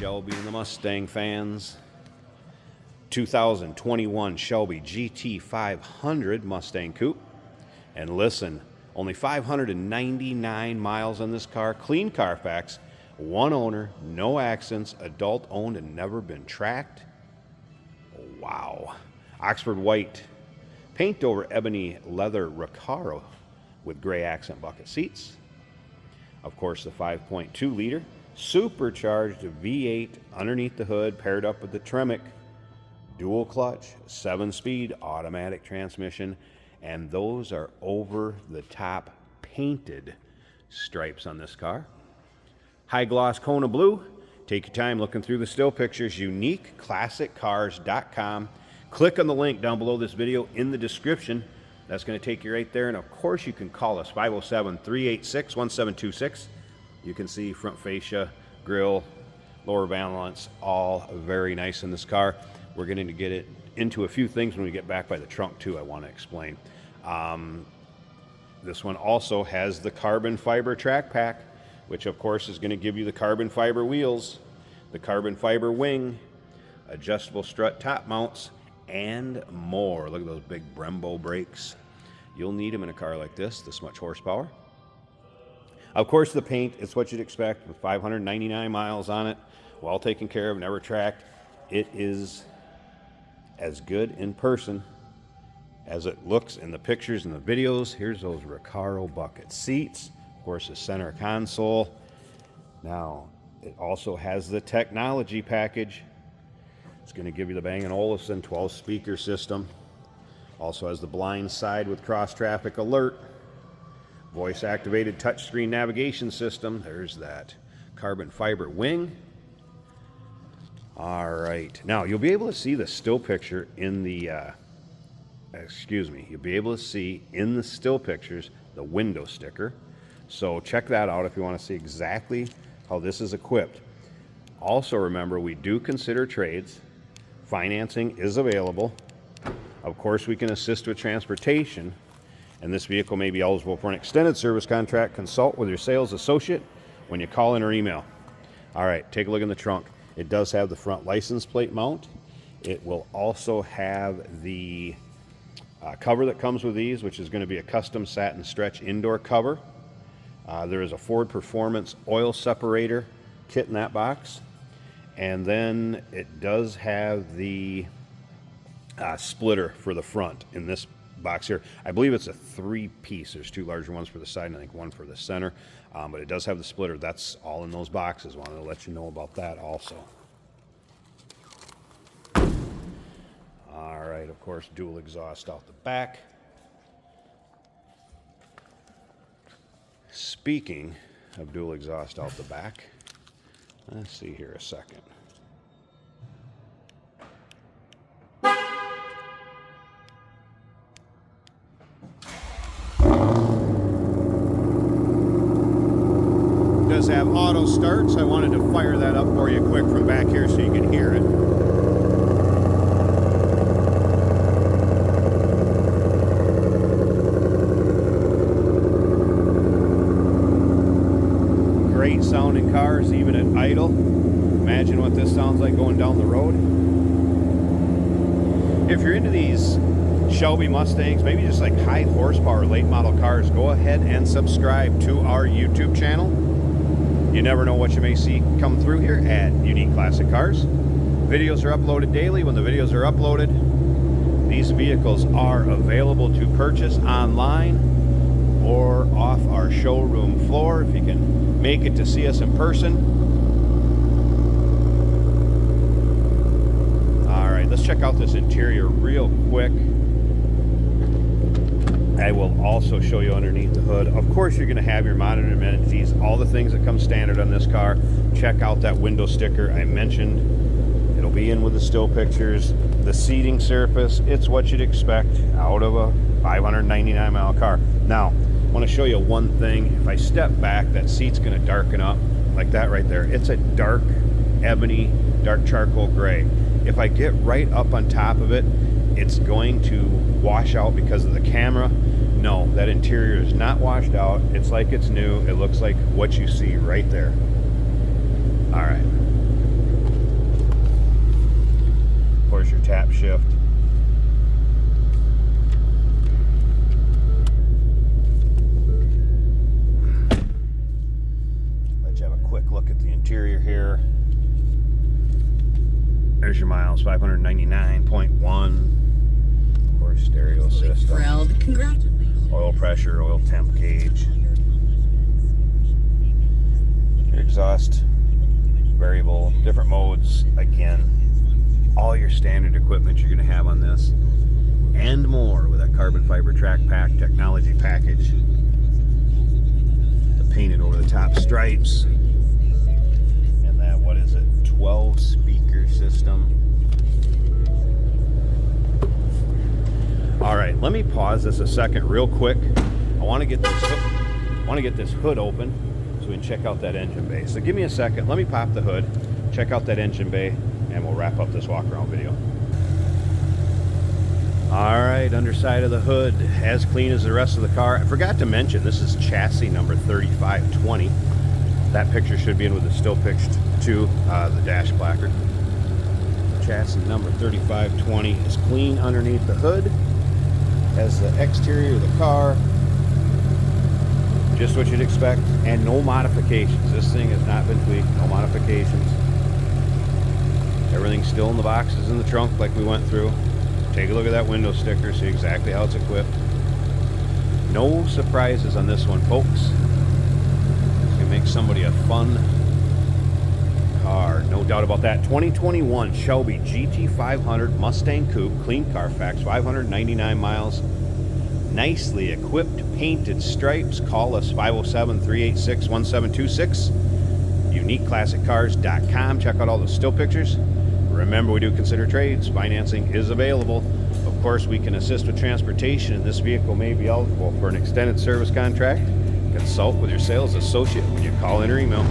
Shelby and the Mustang fans. 2021 Shelby GT500 Mustang Coupe. And listen, only 599 miles on this car. Clean Carfax, one owner, no accidents, adult owned and never been tracked. Wow. Oxford white, paint over ebony leather Recaro with gray accent bucket seats. Of course, the 5.2 liter supercharged V8 underneath the hood, paired up with the Tremec dual clutch, 7-speed automatic transmission, and those are over the top painted stripes on this car. High gloss Kona blue. Take your time looking through the still pictures. UniqueClassicCars.com. Click on the link down below this video in the description. That's going to take you right there. And of course, you can call us 507-386-1726. You can see front fascia, grille, lower valance, all very nice in this car. We're going to get it into a few things when we get back by the trunk too, I want to explain. This one also has the carbon fiber track pack, which of course is going to give you the carbon fiber wheels, the carbon fiber wing, adjustable strut top mounts, and more. Look at those big Brembo brakes. You'll need them in a car like this much horsepower. Of course, the paint is what you'd expect with 599 miles on it, well taken care of, never tracked. It is as good in person as it looks in the pictures and the videos. Here's those Recaro bucket seats. Of course, the center console. Now, it also has the technology package. It's going to give you the Bang & Olufsen 12-speaker system. Also has the blind side with cross-traffic alert. Voice-activated touchscreen navigation system. There's that carbon fiber wing. All right. Now, you'll be able to see the still picture in the, you'll be able to see in the still pictures the window sticker. So check that out if you want to see exactly how this is equipped. Also remember, we do consider trades. Financing is available. Of course, we can assist with transportation, and this vehicle may be eligible for an extended service contract. Consult with your sales associate when you call in or email. All right, take a look in the trunk. It does have the front license plate mount. It will also have the cover that comes with these, which is going to be a custom satin stretch indoor cover. There is a Ford Performance oil separator kit in that box. And then it does have the splitter for the front in this box here. I believe it's a 3-piece. There's 2 larger ones for the side and I think 1 for the center. But it does have the splitter. That's all in those boxes. Wanted to let you know about that also. All right, of course, dual exhaust out the back. Speaking of dual exhaust out the back, let's see here a second. Does have auto start, so I wanted to fire that up for you quick from back here so you can hear it. Great sounding cars, even at idle. Imagine what this sounds like going down the road. If you're into these Shelby Mustangs, maybe just like high horsepower late model cars, go ahead and subscribe to our YouTube channel. You never know what you may see come through here at Unique Classic Cars. Videos are uploaded daily. When the videos are uploaded, these vehicles are available to purchase online or off our showroom floor if you can make it to see us in person. All right, let's check out this interior real quick. I will also show you underneath the hood. Of course, you're going to have your modern amenities, all the things that come standard on this car. Check out that window sticker I mentioned. It'll be in with the still pictures. The seating surface, it's what you'd expect out of a 599 mile car. Now, I want to show you one thing. If I step back, that seat's going to darken up like that right there. It's a dark ebony, dark charcoal gray. If I get right up on top of it, it's going to wash out because of the camera. No, that interior is not washed out. It's like it's new. It looks like what you see right there. All right. course, your tap shift. Let you have a quick look at the interior here. There's your miles, 599.1. Of course, stereo system. Oil pressure, oil temp gauge. Your exhaust variable, different modes. Again, all your standard equipment you're going to have on this and more with that carbon fiber track pack technology package. The painted over the top stripes. And that, what is it, 12 speaker system. All right, let me pause this a second real quick. I want to get this hood open so we can check out that engine bay. So give me a second. Let me pop the hood, check out that engine bay, and we'll wrap up this walk around video. All right, underside of the hood, as clean as the rest of the car. I forgot to mention, this is chassis number 3520. That picture should be in with the still pics to the dash placard. Chassis number 3520 is clean underneath the hood. Has the exterior of the car, just what you'd expect, and no modifications. This thing has not been tweaked, no modifications. Everything's still in the boxes in the trunk like we went through. Take a look at that window sticker, see exactly how it's equipped. No surprises on this one, folks. It's gonna make somebody a fun car, no doubt about that. 2021 Shelby GT500 Mustang Coupe, clean Carfax, 599 miles. Nicely equipped, painted stripes. Call us 507-386-1726. UniqueClassicCars.com. Check out all the still pictures. Remember, we do consider trades. Financing is available. Of course, we can assist with transportation, and this vehicle may be eligible for an extended service contract. Consult with your sales associate when you call in or email.